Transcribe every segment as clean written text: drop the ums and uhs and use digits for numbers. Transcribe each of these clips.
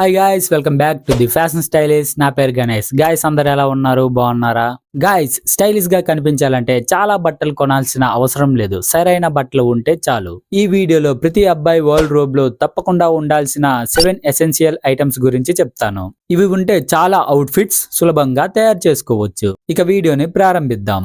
Hi guys, welcome back to the fashion stylist. నా పేరు Ganesh. Guys, అందరు ఎలా ఉన్నారు? బాగున్నారా? గాయ్స్, స్టైలిష్ గా కనిపించాలంటే చాలా బట్టలు కొనాల్సిన అవసరం లేదు, సరైన బట్టలు ఉంటే చాలు. ఈ వీడియోలో ప్రతి అబ్బాయి వరల్డ్ రోబ్ లో తప్పకుండా ఉండాల్సిన 7 ఎసెన్షియల్ ఐటమ్స్ గురించి చెప్తాను. ఇవి ఉంటే చాలా అవుట్ ఫిట్స్ సులభంగా తయారు చేసుకోవచ్చు. ఇక వీడియోని ప్రారంభిద్దాం.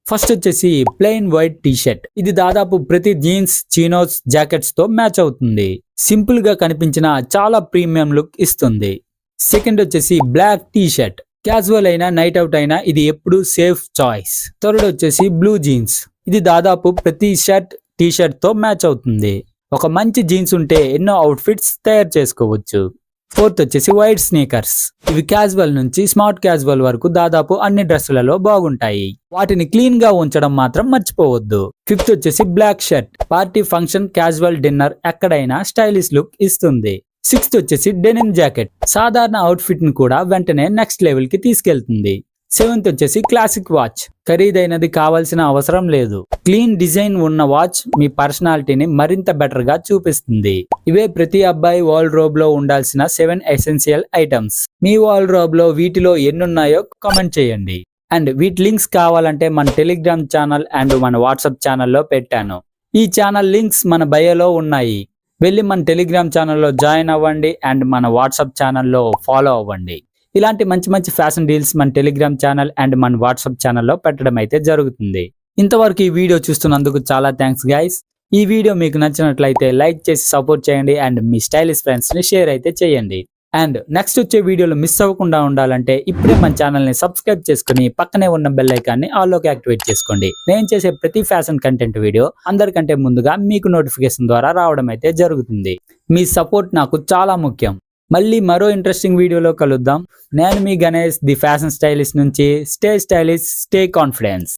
ఫస్ట్ వచ్చేసి ప్లెయిన్ వైట్ టీ షర్ట్. ఇది దాదాపు ప్రతి జీన్స్, చీనోస్, జాకెట్స్ తో మ్యాచ్ అవుతుంది. సింపుల్ గా కనిపించిన చాలా ప్రీమియం లుక్ ఇస్తుంది. సెకండ్ వచ్చేసి బ్లాక్ టీ షర్ట్. క్యాజువల్ అయినా నైట్ అవుట్ అయినా ఇది ఎప్పుడు సేఫ్ చాయిస్. థర్డ్ వచ్చేసి బ్లూ జీన్స్. ఇది దాదాపు ప్రతి షర్ట్, టీ షర్ట్ తో మ్యాచ్ అవుతుంది. ఒక మంచి జీన్స్ ఉంటే ఎన్నో అవుట్ ఫిట్స్ తయారు చేసుకోవచ్చు. ఫోర్త్ వచ్చేసి వైట్ స్నీకర్స్. ఇవి క్యాజువల్ నుంచి స్మార్ట్ క్యాజువల్ వరకు దాదాపు అన్ని డ్రెస్సులలో బాగుంటాయి. వాటిని క్లీన్ గా ఉంచడం మాత్రం మర్చిపోవద్దు. ఫిఫ్త్ వచ్చేసి black shirt. Party, function, casual, dinner ఎక్కడైనా స్టైలిష్ లుక్ ఇస్తుంది. సిక్స్త్ వచ్చేసి డెనిమ్ జాకెట్. సాధారణ అవుట్ ఫిట్ ని కూడా వెంటనే నెక్స్ట్ లెవెల్ కి తీసుకెళ్తుంది. సెవెంత్ వచ్చేసి క్లాసిక్ వాచ్. ఖరీదైనది కావాల్సిన అవసరం లేదు. క్లీన్ డిజైన్ ఉన్న వాచ్ మీ పర్సనాలిటీని మరింత బెటర్ గా చూపిస్తుంది. ఇవే ప్రతి అబ్బాయి వాల్ రోబ్ లో ఉండాల్సిన 7 ఎసెన్షియల్ ఐటమ్స్. మీ వాల్ రోబ్ లో వీటిలో ఎన్నున్నాయో కామెంట్ చేయండి. అండ్ వీటి లింక్స్ కావాలంటే మన టెలిగ్రామ్ ఛానల్ అండ్ మన వాట్సాప్ ఛానల్లో పెట్టాను. ఈ ఛానల్ లింక్స్ మన బయోలో ఉన్నాయి. వెళ్ళి మన టెలిగ్రామ్ ఛానల్లో జాయిన్ అవ్వండి అండ్ మన వాట్సాప్ ఛానల్లో ఫాలో అవ్వండి. ఇలాంటి మంచి మంచి ఫ్యాషన్ డీల్స్ మన టెలిగ్రామ్ ఛానల్ అండ్ మన వాట్సాప్ ఛానల్లో పెట్టడం అయితే జరుగుతుంది. ఇంతవరకు ఈ వీడియో చూస్తున్నందుకు చాలా థ్యాంక్స్ గైస్. ఈ వీడియో మీకు నచ్చినట్లయితే లైక్ చేసి సపోర్ట్ చేయండి అండ్ మీ స్టైలిష్ ఫ్రెండ్స్ ని షేర్ అయితే చేయండి. అండ్ నెక్స్ట్ వచ్చే వీడియోలో మిస్ అవ్వకుండా ఉండాలంటే ఇప్పుడే మన ఛానల్ ని సబ్స్క్రైబ్ చేసుకుని పక్కనే ఉన్న బెల్ ఐకాన్ ని ఆల్లోకి యాక్టివేట్ చేసుకోండి. నేను చేసే ప్రతి ఫ్యాషన్ కంటెంట్ వీడియో అందరికంటే ముందుగా మీకు నోటిఫికేషన్ ద్వారా రావడం అయితే జరుగుతుంది. మీ సపోర్ట్ నాకు చాలా ముఖ్యం. మళ్ళీ మరో ఇంట్రెస్టింగ్ వీడియోలో కలుద్దాం. నేను మీ గణేష్, ది ఫ్యాషన్ స్టైలిస్ట్ నుంచి. Stay stylish, stay confidence.